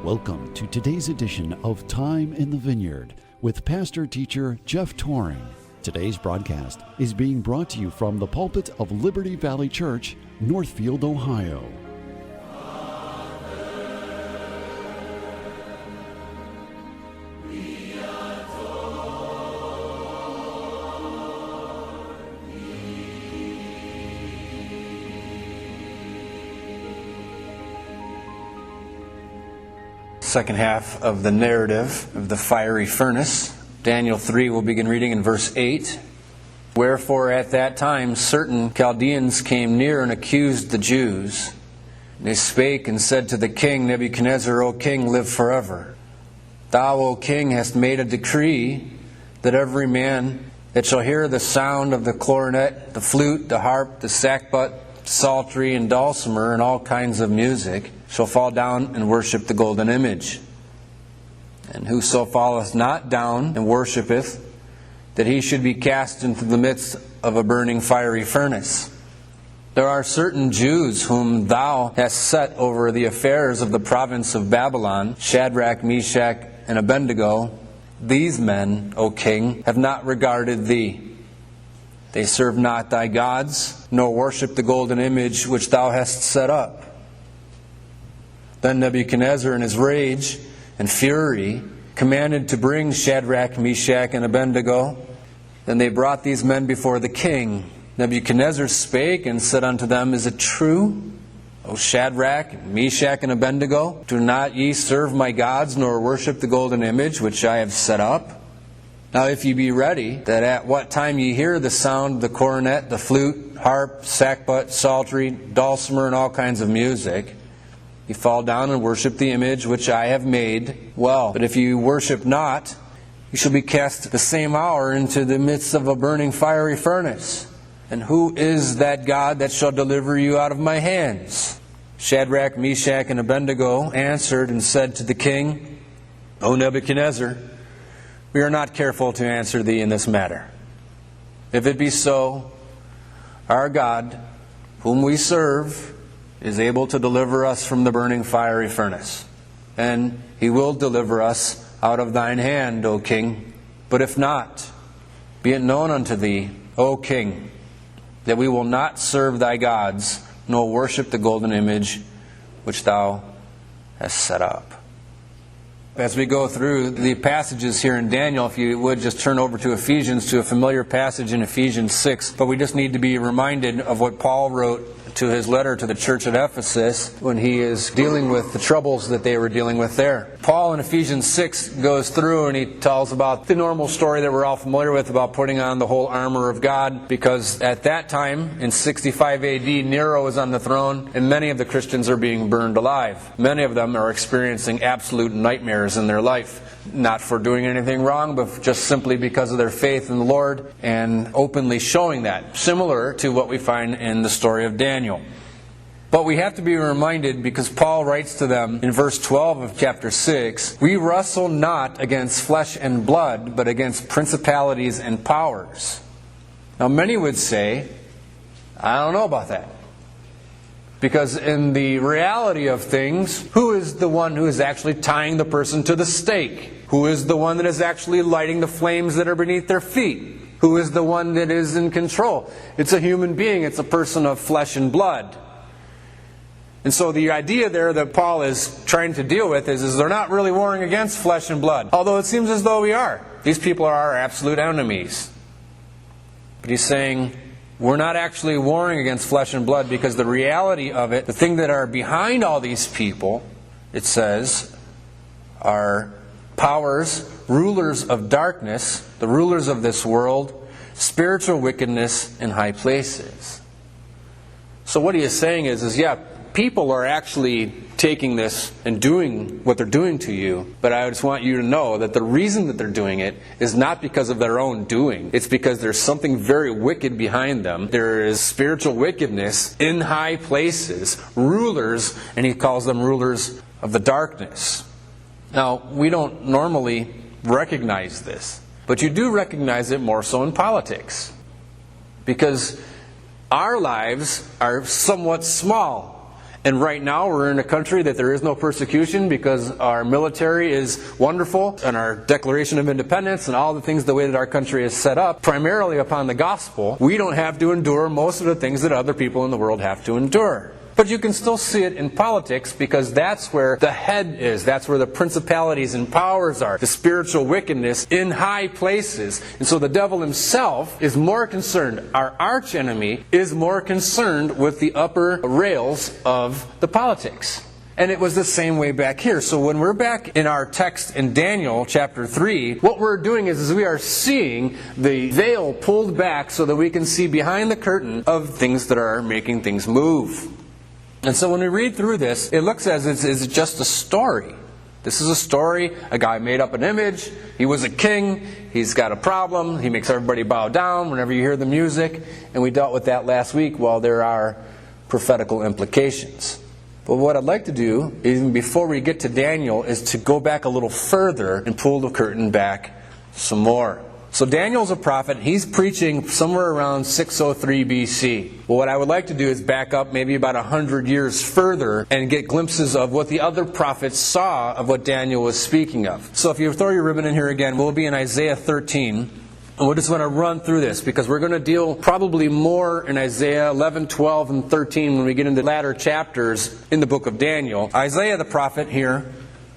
Welcome to today's edition of Time in the Vineyard with Pastor Teacher Jeff Tauring. Today's broadcast is being brought to you from the pulpit of Liberty Valley Church, Northfield, Ohio. Second half of the narrative of the fiery furnace. Daniel 3, we'll begin reading in verse 8. Wherefore at that time certain Chaldeans came near and accused the Jews. And they spake and said to the king Nebuchadnezzar, O king, live forever. Thou, O king, hast made a decree that every man that shall hear the sound of the clarinet, the flute, the harp, the sackbut, psaltery, and dulcimer, and all kinds of music, shall fall down and worship the golden image. And whoso falleth not down and worshipeth, that he should be cast into the midst of a burning fiery furnace. There are certain Jews whom thou hast set over the affairs of the province of Babylon, Shadrach, Meshach, and Abednego. These men, O king, have not regarded thee. They serve not thy gods, nor worship the golden image which thou hast set up. Then Nebuchadnezzar in his rage and fury commanded to bring Shadrach, Meshach, and Abednego. Then they brought these men before the king. Nebuchadnezzar spake and said unto them, Is it true, O Shadrach, Meshach, and Abednego? Do not ye serve my gods, nor worship the golden image which I have set up? Now if ye be ready, that at what time ye hear the sound of the cornet, the flute, harp, sackbut, psaltery, dulcimer, and all kinds of music, ye fall down and worship the image which I have made. Well, but if you worship not, you shall be cast the same hour into the midst of a burning fiery furnace. And who is that God that shall deliver you out of my hands? Shadrach, Meshach, and Abednego answered and said to the king, O Nebuchadnezzar, we are not careful to answer thee in this matter. If it be so, our God, whom we serve, is able to deliver us from the burning fiery furnace. And he will deliver us out of thine hand, O king. But if not, be it known unto thee, O king, that we will not serve thy gods, nor worship the golden image which thou hast set up. As we go through the passages here in Daniel, if you would just turn over to Ephesians, to a familiar passage in Ephesians 6. But we just need to be reminded of what Paul wrote to his letter to the church at Ephesus when he is dealing with the troubles that they were dealing with there. Paul in Ephesians 6 goes through and he tells about the normal story that we're all familiar with about putting on the whole armor of God, because at that time, in 65 AD, Nero is on the throne and many of the Christians are being burned alive. Many of them are experiencing absolute nightmares in their life, not for doing anything wrong, but just simply because of their faith in the Lord, and openly showing that, similar to what we find in the story of Daniel. But we have to be reminded, because Paul writes to them in verse 12 of chapter 6, we wrestle not against flesh and blood, but against principalities and powers. Now many would say, I don't know about that. Because in the reality of things, who is the one who is actually tying the person to the stake? Who is the one that is actually lighting the flames that are beneath their feet? Who is the one that is in control? It's a human being. It's a person of flesh and blood. And so the idea there that Paul is trying to deal with is they're not really warring against flesh and blood. Although it seems as though we are. These people are our absolute enemies. But he's saying, we're not actually warring against flesh and blood, because the reality of it, the thing that are behind all these people, it says, are powers, rulers of darkness, the rulers of this world, spiritual wickedness in high places. So what he is saying is people are actually taking this and doing what they're doing to you, but I just want you to know that the reason that they're doing it is not because of their own doing. It's because there's something very wicked behind them. There is spiritual wickedness in high places, rulers, and he calls them rulers of the darkness. Now, we don't normally recognize this, but you do recognize it more so in politics, because our lives are somewhat small. And right now we're in a country that there is no persecution because our military is wonderful and our Declaration of Independence and all the things the way that our country is set up, primarily upon the gospel, we don't have to endure most of the things that other people in the world have to endure. But you can still see it in politics because that's where the head is. That's where the principalities and powers are. The spiritual wickedness in high places. And so the devil himself is more concerned. Our arch enemy is more concerned with the upper rails of the politics. And it was the same way back here. So when we're back in our text in Daniel chapter 3, what we're doing is we are seeing the veil pulled back so that we can see behind the curtain of things that are making things move. And so when we read through this, it looks as it's just a story. This is a story. A guy made up an image. He was a king. He's got a problem. He makes everybody bow down whenever you hear the music. And we dealt with that last week. Well, there are prophetical implications. But what I'd like to do, even before we get to Daniel, is to go back a little further and pull the curtain back some more. So Daniel's a prophet. He's preaching somewhere around 603 BC. Well, what I would like to do is back up maybe about 100 years further and get glimpses of what the other prophets saw of what Daniel was speaking of. So if you throw your ribbon in here again, we'll be in Isaiah 13. And we're just going to run through this because we're going to deal probably more in Isaiah 11, 12, and 13 when we get into the latter chapters in the book of Daniel. Isaiah the prophet here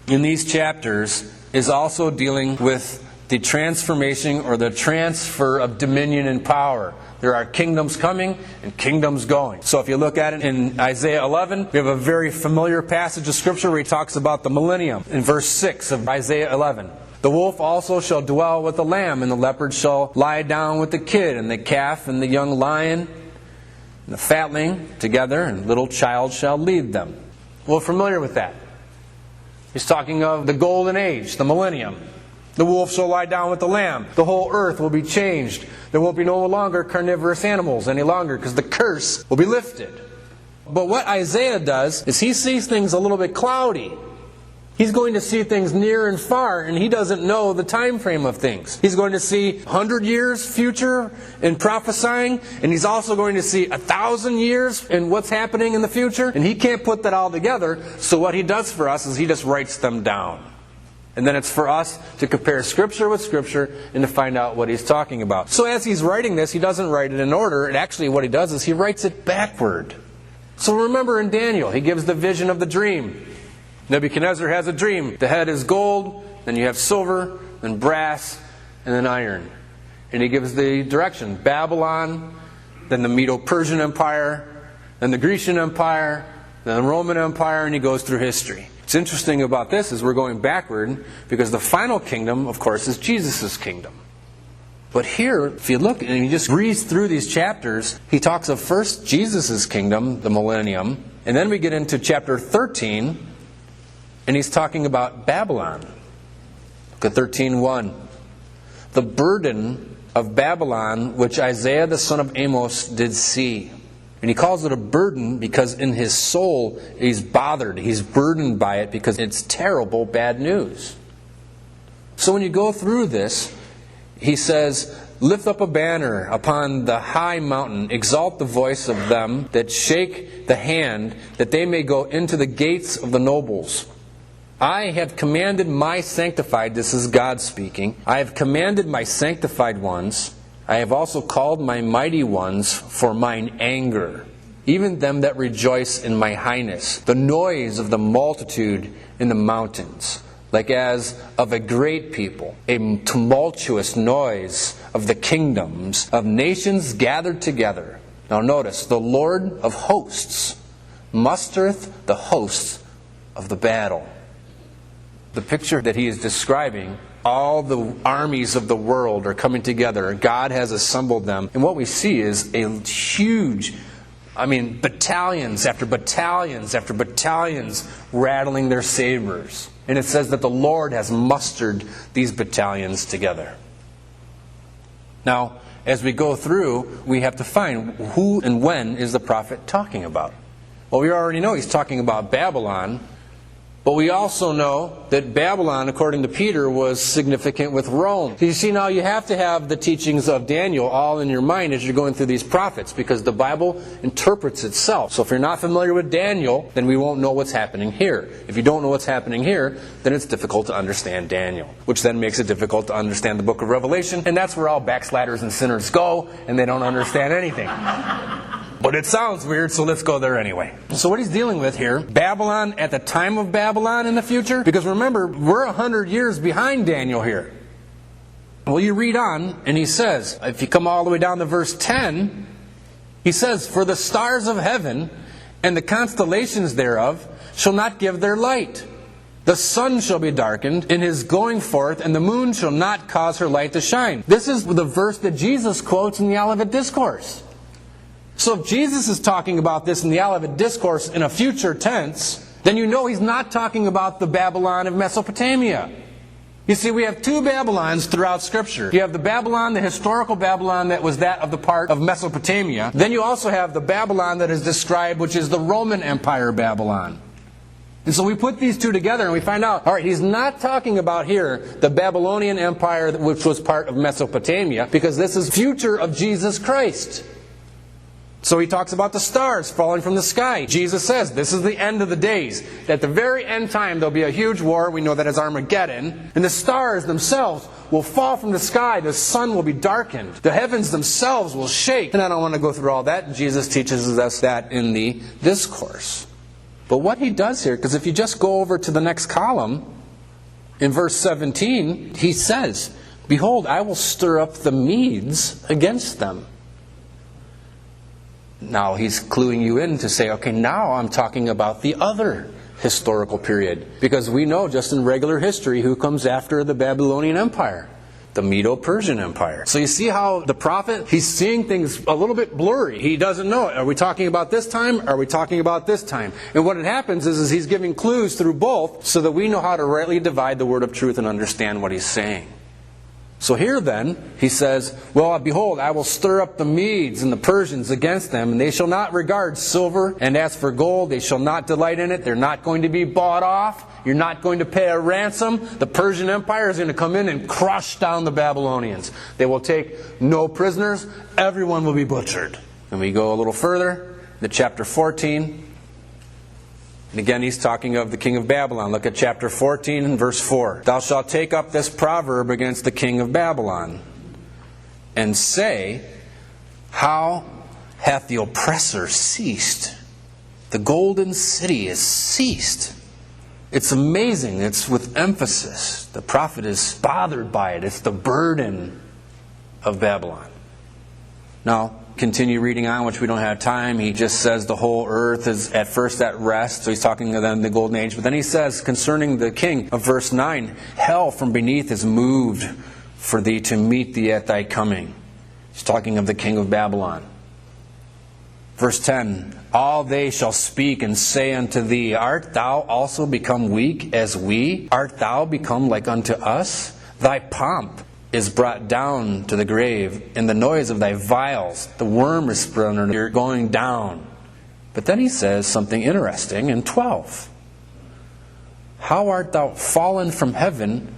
in these chapters is also dealing with the transformation or the transfer of dominion and power. There are kingdoms coming and kingdoms going. So if you look at it in Isaiah 11, we have a very familiar passage of Scripture where he talks about the millennium. In verse 6 of Isaiah 11, the wolf also shall dwell with the lamb, and the leopard shall lie down with the kid, and the calf and the young lion and the fatling together, and little child shall lead them. We're familiar with that. He's talking of the golden age, the millennium. The wolf shall lie down with the lamb. The whole earth will be changed. There won't be no longer carnivorous animals any longer because the curse will be lifted. But what Isaiah does is he sees things a little bit cloudy. He's going to see things near and far, and he doesn't know the time frame of things. He's going to see 100 years future in prophesying, and he's also going to see 1,000 years in what's happening in the future, and he can't put that all together. So what he does for us is he just writes them down. And then it's for us to compare Scripture with Scripture and to find out what he's talking about. So as he's writing this, he doesn't write it in order. And actually what he does is he writes it backward. So remember in Daniel, he gives the vision of the dream. Nebuchadnezzar has a dream. The head is gold, then you have silver, then brass, and then iron. And he gives the direction. Babylon, then the Medo-Persian Empire, then the Grecian Empire, then the Roman Empire, and he goes through history. What's interesting about this is we're going backward because the final kingdom, of course, is Jesus' kingdom. But here, if you look and you just read through these chapters, he talks of first Jesus' kingdom, the millennium, and then we get into chapter 13, and he's talking about Babylon. Look at 13:1. The burden of Babylon, which Isaiah the son of Amos did see. And he calls it a burden because in his soul he's bothered. He's burdened by it because it's terrible, bad news. So when you go through this, he says, lift up a banner upon the high mountain, exalt the voice of them that shake the hand, that they may go into the gates of the nobles. I have commanded my sanctified, this is God speaking, I have commanded my sanctified ones, I have also called my mighty ones for mine anger, even them that rejoice in my highness, the noise of the multitude in the mountains, like as of a great people, a tumultuous noise of the kingdoms of nations gathered together. Now notice, the Lord of hosts mustereth the hosts of the battle. The picture that he is describing, all the armies of the world are coming together. God has assembled them. And what we see is a huge, battalions after battalions after battalions rattling their sabers. And it says that the Lord has mustered these battalions together. Now, as we go through, we have to find who and when is the prophet talking about. Well, we already know he's talking about Babylon. But we also know that Babylon, according to Peter, was significant with Rome. So you see, now you have to have the teachings of Daniel all in your mind as you're going through these prophets, because the Bible interprets itself. So if you're not familiar with Daniel, then we won't know what's happening here. If you don't know what's happening here, then it's difficult to understand Daniel, which then makes it difficult to understand the book of Revelation, and that's where all backsliders and sinners go, and they don't understand anything. But it sounds weird, so let's go there anyway. So what he's dealing with here, Babylon at the time of Babylon in the future, because remember, we're 100 years behind Daniel here. Well, you read on, and he says, if you come all the way down to verse 10, he says, "For the stars of heaven and the constellations thereof shall not give their light. The sun shall be darkened in his going forth, and the moon shall not cause her light to shine." This is the verse that Jesus quotes in the Olivet Discourse. So if Jesus is talking about this in the Olivet Discourse in a future tense, then you know he's not talking about the Babylon of Mesopotamia. You see, we have two Babylons throughout Scripture. You have the Babylon, the historical Babylon that was that of the part of Mesopotamia. Then you also have the Babylon that is described, which is the Roman Empire Babylon. And so we put these two together and we find out, all right, he's not talking about here the Babylonian Empire, which was part of Mesopotamia, because this is future of Jesus Christ. So he talks about the stars falling from the sky. Jesus says this is the end of the days. At the very end time there'll be a huge war. We know that as Armageddon. And the stars themselves will fall from the sky. The sun will be darkened. The heavens themselves will shake. And I don't want to go through all that. Jesus teaches us that in the discourse. But what he does here, because if you just go over to the next column, in verse 17, he says, "Behold, I will stir up the Medes against them." Now he's cluing you in to say, okay, now I'm talking about the other historical period. Because we know just in regular history who comes after the Babylonian Empire. The Medo-Persian Empire. So you see how the prophet, he's seeing things a little bit blurry. He doesn't know. Are we talking about this time? Are we talking about this time? And what it happens is he's giving clues through both so that we know how to rightly divide the word of truth and understand what he's saying. So here then, he says, "Well, behold, I will stir up the Medes and the Persians against them, and they shall not regard silver, and as for gold, they shall not delight in it." They're not going to be bought off. You're not going to pay a ransom. The Persian Empire is going to come in and crush down the Babylonians. They will take no prisoners. Everyone will be butchered. And we go a little further to chapter 14. And again, he's talking of the king of Babylon. Look at chapter 14 and verse 4. "Thou shalt take up this proverb against the king of Babylon, and say, How hath the oppressor ceased? The golden city is ceased." It's amazing. It's with emphasis. The prophet is bothered by it. It's the burden of Babylon. Now, continue reading on, which we don't have time. He just says the whole earth is at first at rest. So he's talking to them the golden age. But then he says concerning the king of verse 9, "Hell from beneath is moved for thee to meet thee at thy coming." He's talking of the king of Babylon. Verse 10, "All they shall speak and say unto thee, Art thou also become weak as we? Art thou become like unto us? Thy pomp is brought down to the grave, and the noise of thy vials, the worm is spread under your going down." But then he says something interesting in 12. "How art thou fallen from heaven,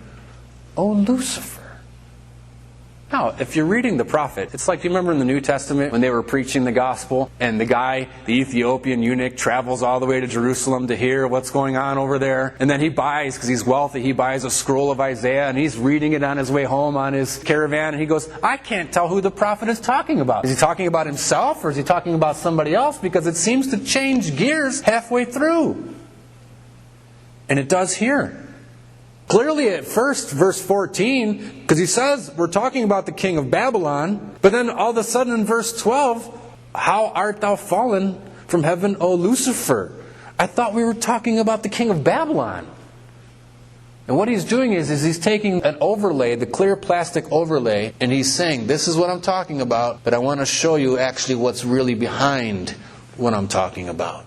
O Lucifer?" Now, if you're reading the prophet, it's like, you remember in the New Testament when they were preaching the gospel, and the guy, the Ethiopian eunuch, travels all the way to Jerusalem to hear what's going on over there. And then he buys, because he's wealthy, he buys a scroll of Isaiah, and he's reading it on his way home on his caravan, and he goes, "I can't tell who the prophet is talking about. Is he talking about himself, or is he talking about somebody else? Because it seems to change gears halfway through." And it does here. Clearly at first, verse 14, because he says we're talking about the king of Babylon, but then all of a sudden in verse 12, "How art thou fallen from heaven, O Lucifer?" I thought we were talking about the king of Babylon. And what he's doing is he's taking an overlay, the clear plastic overlay, and he's saying, this is what I'm talking about, but I want to show you actually what's really behind what I'm talking about.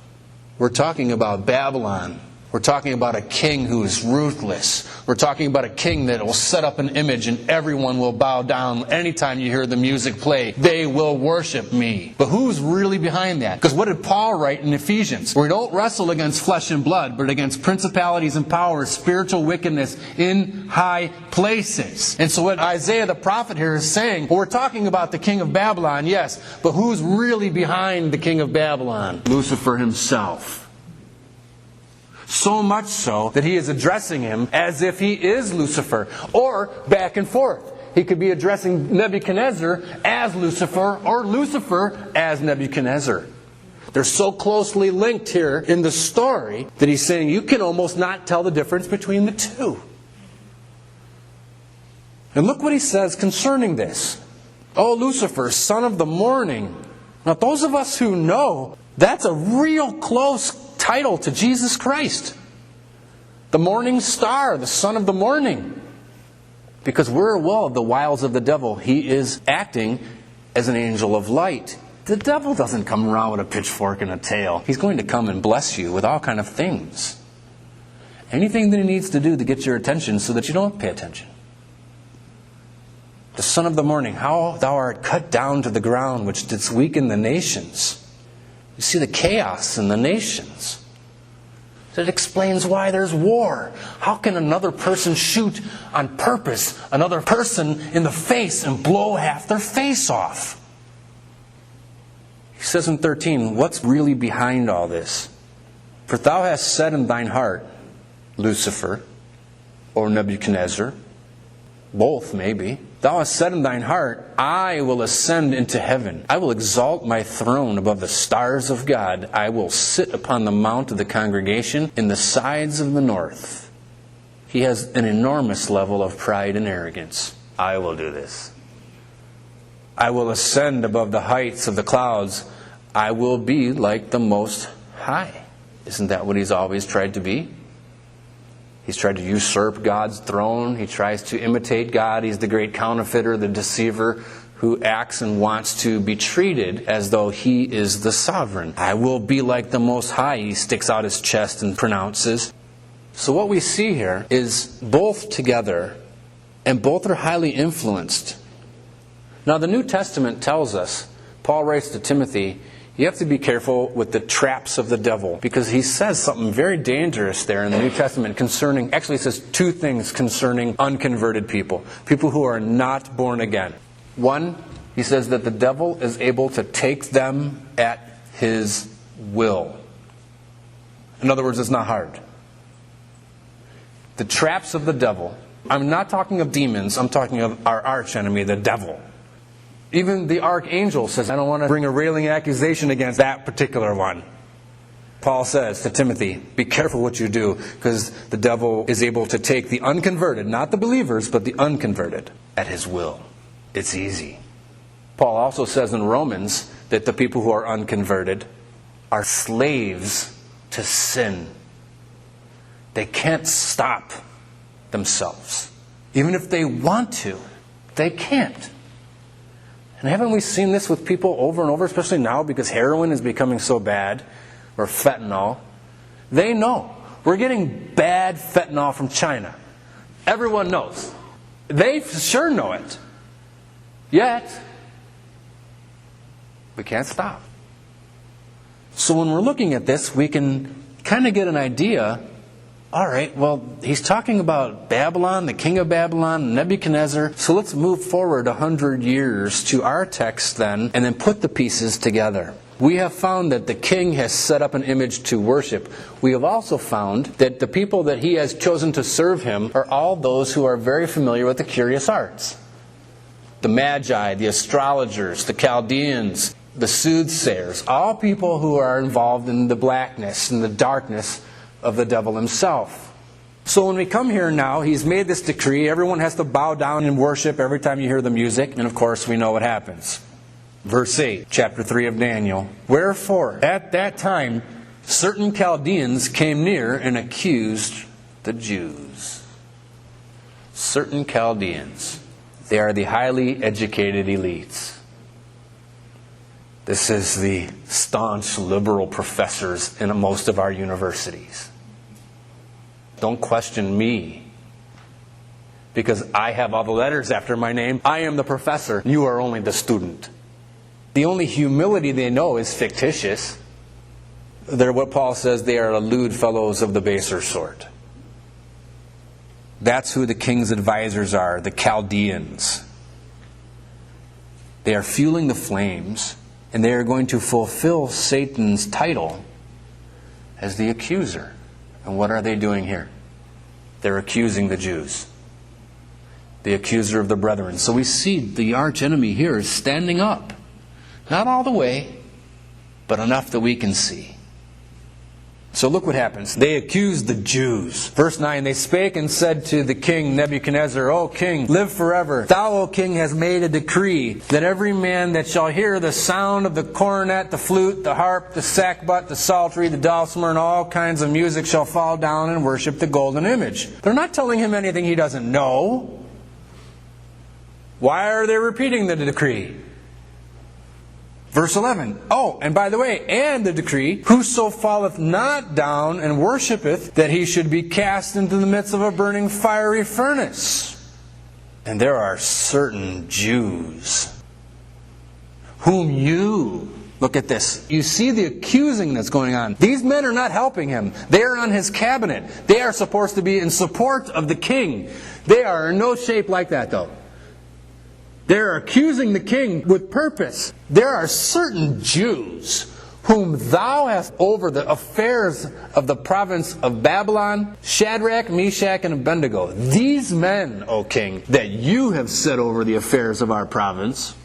We're talking about Babylon We're talking about a king who is ruthless. We're talking about a king that will set up an image and everyone will bow down anytime you hear the music play. They will worship me. But who's really behind that? Because what did Paul write in Ephesians? We don't wrestle against flesh and blood, but against principalities and powers, spiritual wickedness in high places. And so what Isaiah the prophet here is saying, well, we're talking about the king of Babylon, yes, but who's really behind the king of Babylon? Lucifer himself. So much so that he is addressing him as if he is Lucifer. Or back and forth. He could be addressing Nebuchadnezzar as Lucifer or Lucifer as Nebuchadnezzar. They're so closely linked here in the story that he's saying you can almost not tell the difference between the two. And look what he says concerning this. "O Lucifer, son of the morning." Now those of us who know, that's a real close title to Jesus Christ. The morning star, the son of the morning. Because we're aware of the wiles of the devil. He is acting as an angel of light. The devil doesn't come around with a pitchfork and a tail. He's going to come and bless you with all kind of things. Anything that he needs to do to get your attention so that you don't pay attention. The son of the morning, how thou art cut down to the ground, which didst weaken the nations. You see the chaos in the nations. It explains why there's war. How can another person shoot on purpose another person in the face and blow half their face off? He says in 13, what's really behind all this? "For thou hast said in thine heart," Lucifer, or Nebuchadnezzar, both maybe, "thou hast said in thine heart, I will ascend into heaven. I will exalt my throne above the stars of God. I will sit upon the mount of the congregation in the sides of the north." He has an enormous level of pride and arrogance. I will do this. "I will ascend above the heights of the clouds. I will be like the Most High." Isn't that what he's always tried to be? He's tried to usurp God's throne. He tries to imitate God. He's the great counterfeiter, the deceiver, who acts and wants to be treated as though he is the sovereign. "I will be like the Most High," he sticks out his chest and pronounces. So what we see here is both together, and both are highly influenced. Now the New Testament tells us, Paul writes to Timothy, you have to be careful with the traps of the devil, because he says something very dangerous there in the New Testament concerning, actually it says two things concerning unconverted people, people who are not born again. One, he says that the devil is able to take them at his will. In other words, it's not hard. The traps of the devil, I'm not talking of demons, I'm talking of our archenemy, the devil. Even the archangel says, I don't want to bring a railing accusation against that particular one. Paul says to Timothy, be careful what you do, because the devil is able to take the unconverted, not the believers, but the unconverted, at his will. It's easy. Paul also says in Romans that the people who are unconverted are slaves to sin. They can't stop themselves. Even if they want to, they can't. And haven't we seen this with people over and over, especially now because heroin is becoming so bad, or fentanyl? They know. We're getting bad fentanyl from China. Everyone knows. They sure know it. Yet, we can't stop. So when we're looking at this, we can kind of get an idea. All right, well, he's talking about Babylon, the king of Babylon, Nebuchadnezzar. So let's move forward 100 years to our text then, and then put the pieces together. We have found that the king has set up an image to worship. We have also found that the people that he has chosen to serve him are all those who are very familiar with the curious arts. The Magi, the astrologers, the Chaldeans, the soothsayers, all people who are involved in the blackness and the darkness of the devil himself. So when we come here now, he's made this decree. Everyone has to bow down and worship every time you hear the music. And of course, we know what happens. Verse 8, chapter 3 of Daniel. Wherefore, at that time, certain Chaldeans came near and accused the Jews. Certain Chaldeans. They are the highly educated elites. This is the staunch liberal professors in most of our universities. Don't question me. Because I have all the letters after my name. I am the professor. You are only the student. The only humility they know is fictitious. They're what Paul says, they are lewd fellows of the baser sort. That's who the king's advisors are, the Chaldeans. They are fueling the flames, and they are going to fulfill Satan's title as the accuser. And what are they doing here? They're accusing the Jews. The accuser of the brethren. So we see the arch enemy here is standing up. Not all the way, but enough that we can see. So look what happens. They accused the Jews. Verse 9, they spake and said to the king Nebuchadnezzar, O king, live forever. Thou, O king, hast made a decree that every man that shall hear the sound of the cornet, the flute, the harp, the sackbut, the psaltery, the dulcimer, and all kinds of music shall fall down and worship the golden image. They're not telling him anything he doesn't know. Why are they repeating the decree? Verse 11, oh, and by the way, and the decree, whoso falleth not down and worshipeth, that he should be cast into the midst of a burning fiery furnace. And there are certain Jews whom you, look at this, you see the accusing that's going on. These men are not helping him. They are on his cabinet. They are supposed to be in support of the king. They are in no shape like that, though. They're accusing the king with purpose. There are certain Jews whom thou hast over the affairs of the province of Babylon, Shadrach, Meshach, and Abednego. These men, O king, that you have set over the affairs of our province,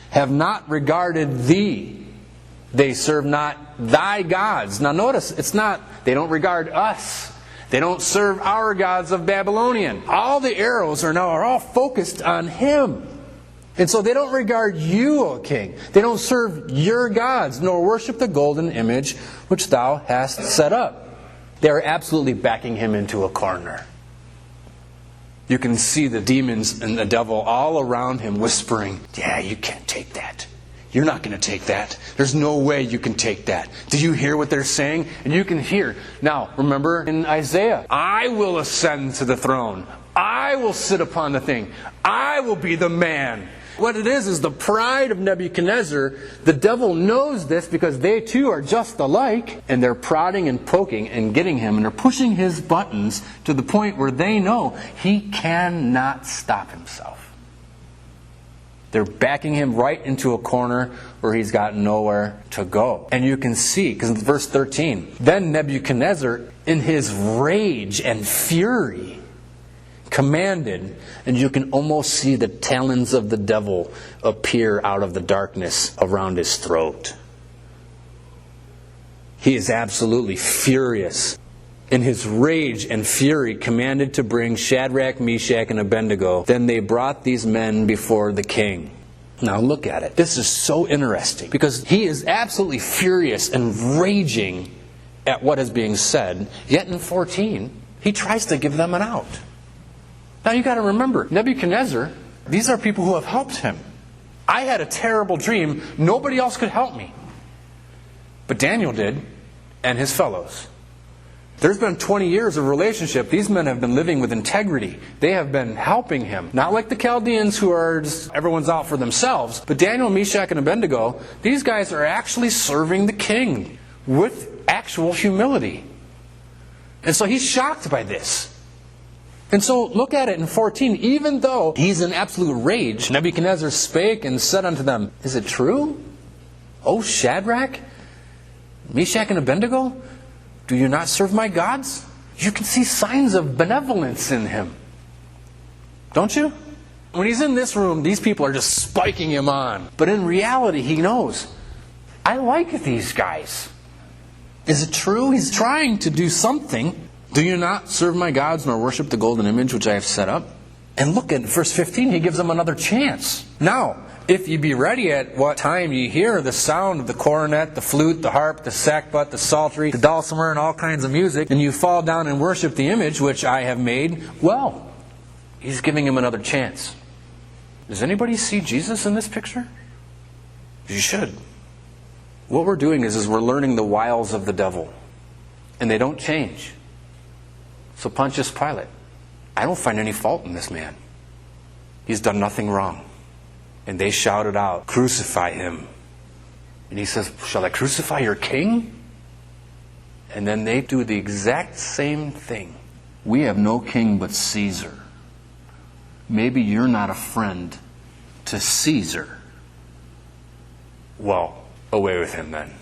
have not regarded thee. They serve not thy gods. Now notice, it's not, they don't regard us. They don't serve our gods of Babylonian. All the arrows are all focused on him. And so they don't regard you, O king. They don't serve your gods, nor worship the golden image which thou hast set up. They are absolutely backing him into a corner. You can see the demons and the devil all around him whispering, yeah, you can't take that. You're not going to take that. There's no way you can take that. Do you hear what they're saying? And you can hear. Now, remember in Isaiah, I will ascend to the throne. I will sit upon the thing. I will be the man. What it is the pride of Nebuchadnezzar. The devil knows this because they too are just alike. And they're prodding and poking and getting him. And they're pushing his buttons to the point where they know he cannot stop himself. They're backing him right into a corner where he's got nowhere to go. And you can see, because in verse 13, then Nebuchadnezzar, in his rage and fury, commanded, and you can almost see the talons of the devil appear out of the darkness around his throat. He is absolutely furious. In his rage and fury, commanded to bring Shadrach, Meshach, and Abednego. Then they brought these men before the king. Now look at it. This is so interesting because he is absolutely furious and raging at what is being said. Yet in 14, he tries to give them an out. Now you got to remember, Nebuchadnezzar, these are people who have helped him. I had a terrible dream. Nobody else could help me. But Daniel did, and his fellows. There's been 20 years of relationship. These men have been living with integrity. They have been helping him. Not like the Chaldeans who are just, everyone's out for themselves. But Daniel, Meshach, and Abednego, these guys are actually serving the king with actual humility. And so he's shocked by this. And so look at it in 14. Even though he's in absolute rage, Nebuchadnezzar spake and said unto them, is it true, O Shadrach, Meshach, and Abednego? Do you not serve my gods? You can see signs of benevolence in him. Don't you? When he's in this room, these people are just spiking him on. But in reality, he knows, I like these guys. Is it true? He's trying to do something. Do you not serve my gods nor worship the golden image which I have set up? And look at verse 15, he gives them another chance. Now, if ye be ready at what time ye hear the sound of the cornet, the flute, the harp, the sackbut, the psaltery, the dulcimer, and all kinds of music, and you fall down and worship the image which I have made, well, he's giving him another chance. Does anybody see Jesus in this picture? You should. What we're doing is we're learning the wiles of the devil. And they don't change. So Pontius Pilate, I don't find any fault in this man. He's done nothing wrong. And they shouted out, crucify him. And he says, shall I crucify your king? And then they do the exact same thing. We have no king but Caesar. Maybe you're not a friend to Caesar. Well, away with him then.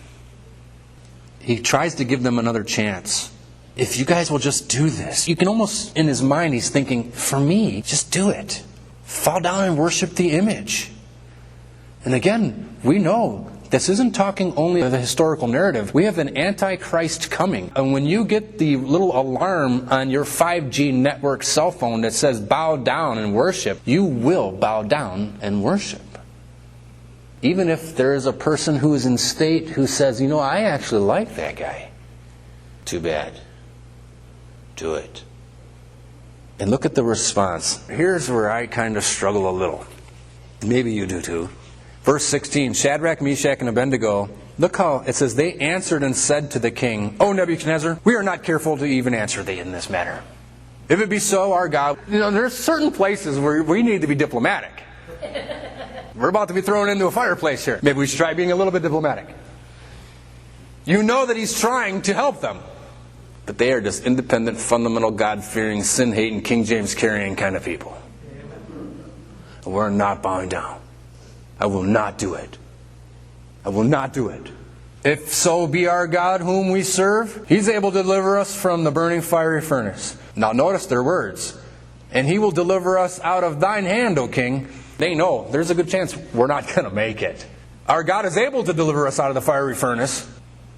He tries to give them another chance. If you guys will just do this. You can almost, in his mind, he's thinking, for me, just do it. Fall down and worship the image. And again, we know this isn't talking only of the historical narrative. We have an Antichrist coming. And when you get the little alarm on your 5G network cell phone that says bow down and worship, you will bow down and worship. Even if there is a person who is in state who says, I actually like that guy. Too bad. Do it. And look at the response. Here's where I kind of struggle a little. Maybe you do too. Verse 16, Shadrach, Meshach, and Abednego, look how it says, they answered and said to the king, O Nebuchadnezzar, we are not careful to even answer thee in this matter. If it be so, our God, there's certain places where we need to be diplomatic. We're about to be thrown into a fireplace here. Maybe we should try being a little bit diplomatic. You know that he's trying to help them. But they are just independent, fundamental, God-fearing, sin-hating, King James-carrying kind of people. And we're not bowing down. I will not do it. I will not do it. If so be our God whom we serve, he's able to deliver us from the burning fiery furnace. Now notice their words. And he will deliver us out of thine hand, O king. They know there's a good chance we're not going to make it. Our God is able to deliver us out of the fiery furnace,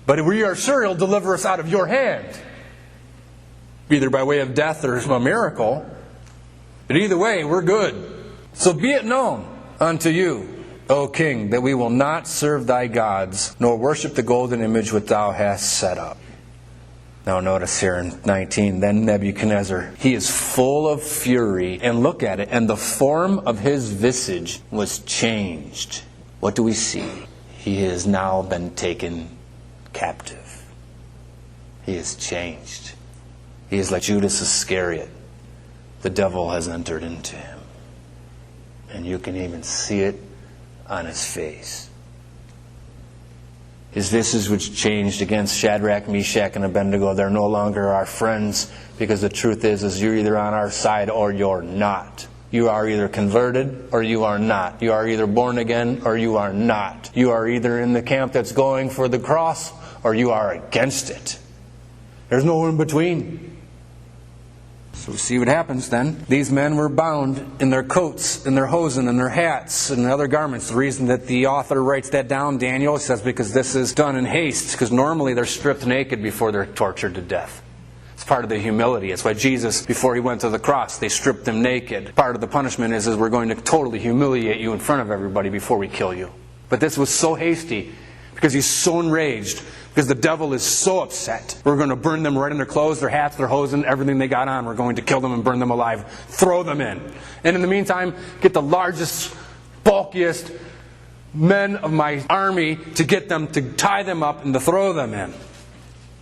but we are sure he'll deliver us out of your hand. Either by way of death or a miracle. But either way, we're good. So be it known unto you, O king, that we will not serve thy gods, nor worship the golden image which thou hast set up. Now notice here in 19, then Nebuchadnezzar, he is full of fury. And look at it, and the form of his visage was changed. What do we see? He has now been taken captive. He is changed. He is like Judas Iscariot. The devil has entered into him. And you can even see it on his face. His visage was changed against Shadrach, Meshach, and Abednego. They're no longer our friends, because the truth is you're either on our side or you're not. You are either converted or you are not. You are either born again or you are not. You are either in the camp that's going for the cross or you are against it. There's no in between. So we see what happens then. These men were bound in their coats, in their hosen, in their hats, and other garments. The reason that the author writes that down, Daniel, says because this is done in haste. Because normally they're stripped naked before they're tortured to death. It's part of the humility. It's why Jesus, before he went to the cross, they stripped them naked. Part of the punishment is we're going to totally humiliate you in front of everybody before we kill you. But this was so hasty because he's so enraged. Because the devil is so upset. We're going to burn them right in their clothes, their hats, their hosen, everything they got on. We're going to kill them and burn them alive. Throw them in. And in the meantime, get the largest, bulkiest men of my army to get them, to tie them up and to throw them in.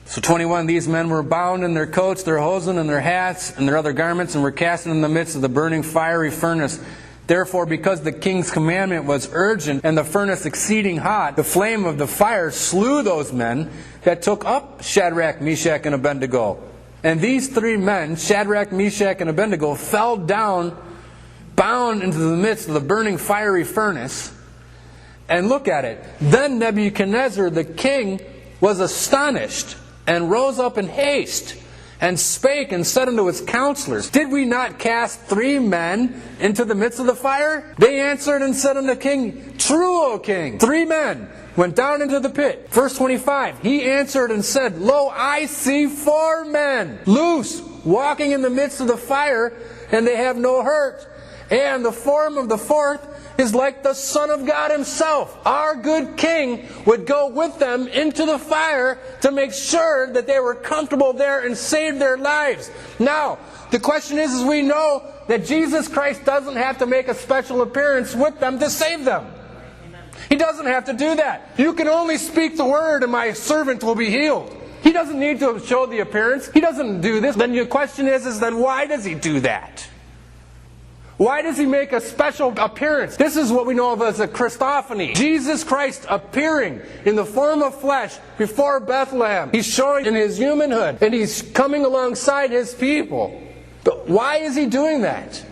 So 21, these men were bound in their coats, their hosen, and their hats, and their other garments, and were cast in the midst of the burning fiery furnace. Therefore, because the king's commandment was urgent, and the furnace exceeding hot, the flame of the fire slew those men that took up Shadrach, Meshach, and Abednego. And these three men, Shadrach, Meshach, and Abednego, fell down, bound into the midst of the burning fiery furnace. And look at it. Then Nebuchadnezzar the king was astonished, and rose up in haste, and spake and said unto his counselors, Did we not cast 3 men into the midst of the fire? They answered and said unto the king, True, O king. 3 men went down into the pit. Verse 25, he answered and said, Lo, I see 4 men loose, walking in the midst of the fire, and they have no hurt. And the form of the 4th is like the Son of God himself. Our good king would go with them into the fire to make sure that they were comfortable there and save their lives. Now, the question is we know that Jesus Christ doesn't have to make a special appearance with them to save them. He doesn't have to do that. You can only speak the word and my servant will be healed. He doesn't need to show the appearance. He doesn't do this. Then the question is then why does he do that? Why does he make a special appearance? This is what we know of as a Christophany. Jesus Christ appearing in the form of flesh before Bethlehem. He's showing in his humanhood, and he's coming alongside his people. But why is he doing that?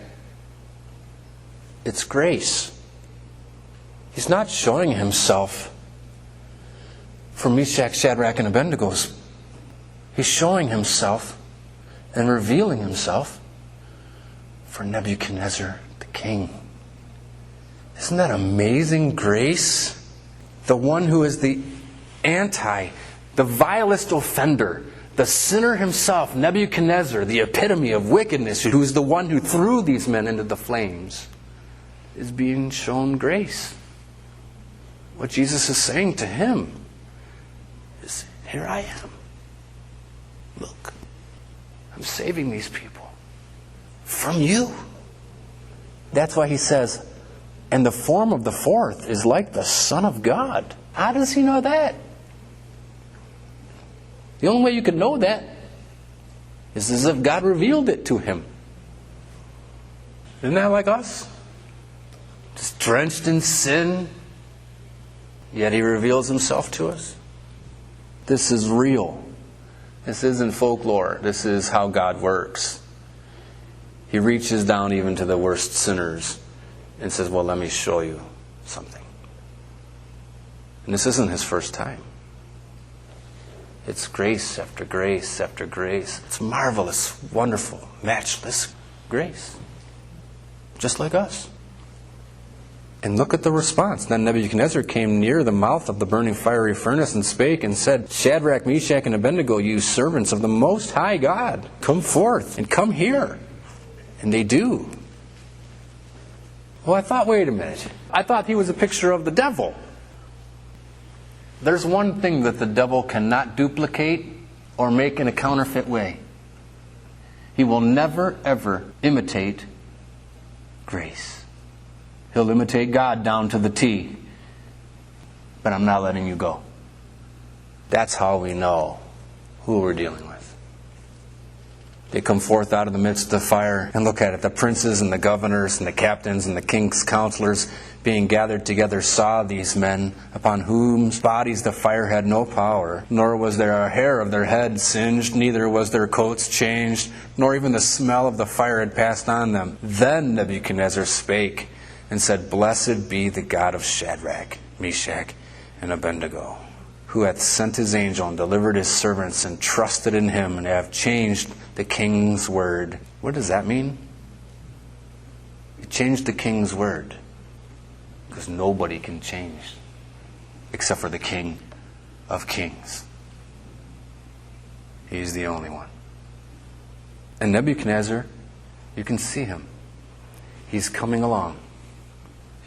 It's grace. He's not showing himself for Meshach, Shadrach, and Abednego's. He's showing himself and revealing himself for Nebuchadnezzar the king. Isn't that amazing grace? The one who is the the vilest offender, the sinner himself, Nebuchadnezzar, the epitome of wickedness, who is the one who threw these men into the flames, is being shown grace. What Jesus is saying to him is, here I am. Look, I'm saving these people from you. That's why he says, and the form of the fourth is like the Son of God. How does he know that? The only way you can know that is as if God revealed it to him. Isn't that like us? Just drenched in sin, yet he reveals himself to us. This is real. This isn't folklore. This is how God works. He reaches down even to the worst sinners and says, well, let me show you something. And this isn't his first time. It's grace after grace after grace. It's marvelous, wonderful, matchless grace. Just like us. And look at the response. Then Nebuchadnezzar came near the mouth of the burning fiery furnace and spake and said, Shadrach, Meshach, and Abednego, you servants of the Most High God, come forth and come here. And they do. Well, wait a minute. I thought he was a picture of the devil. There's one thing that the devil cannot duplicate or make in a counterfeit way. He will never, ever imitate grace. He'll imitate God down to the T. But I'm not letting you go. That's how we know who we're dealing with. They come forth out of the midst of the fire, and look at it. The princes and the governors and the captains and the king's counselors being gathered together saw these men, upon whose bodies the fire had no power, nor was there a hair of their head singed, neither was their coats changed, nor even the smell of the fire had passed on them. Then Nebuchadnezzar spake and said, Blessed be the God of Shadrach, Meshach, and Abednego, who hath sent his angel and delivered his servants and trusted in him and have changed the king's word. What does that mean? He changed the king's word. Because nobody can change except for the King of Kings. He's the only one. And Nebuchadnezzar, you can see him. He's coming along.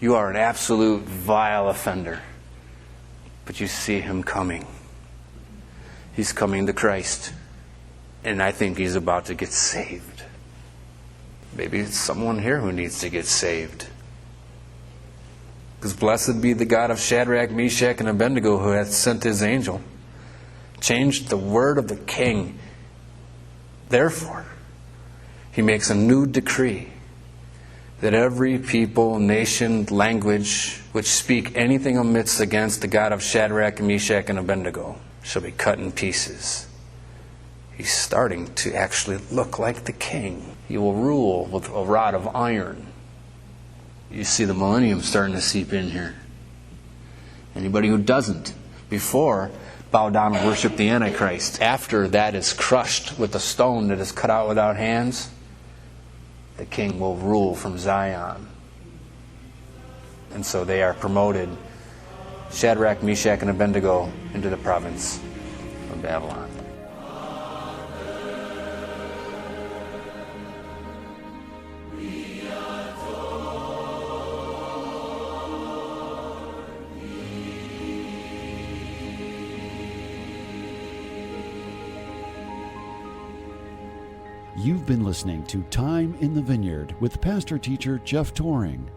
You are an absolute vile offender. But you see him coming. He's coming to Christ. And I think he's about to get saved. Maybe it's someone here who needs to get saved. Because blessed be the God of Shadrach, Meshach, and Abednego, who hath sent his angel, changed the word of the king. Therefore, he makes a new decree that every people, nation, language, which speak anything amiss against the God of Shadrach, Meshach, and Abednego shall be cut in pieces. He's starting to actually look like the king. He will rule with a rod of iron. You see the millennium starting to seep in here. Anybody who doesn't before bow down and worship the Antichrist, after that is crushed with the stone that is cut out without hands, the king will rule from Zion. And so they are promoted, Shadrach, Meshach, and Abednego, into the province of Babylon. You've been listening to Time in the Vineyard with Pastor Teacher Jeff Tauring.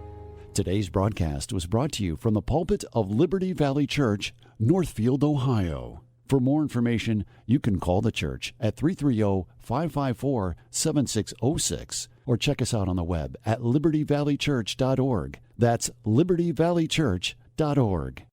Today's broadcast was brought to you from the pulpit of Liberty Valley Church, Northfield, Ohio. For more information, you can call the church at 330-554-7606 or check us out on the web at libertyvalleychurch.org. That's libertyvalleychurch.org.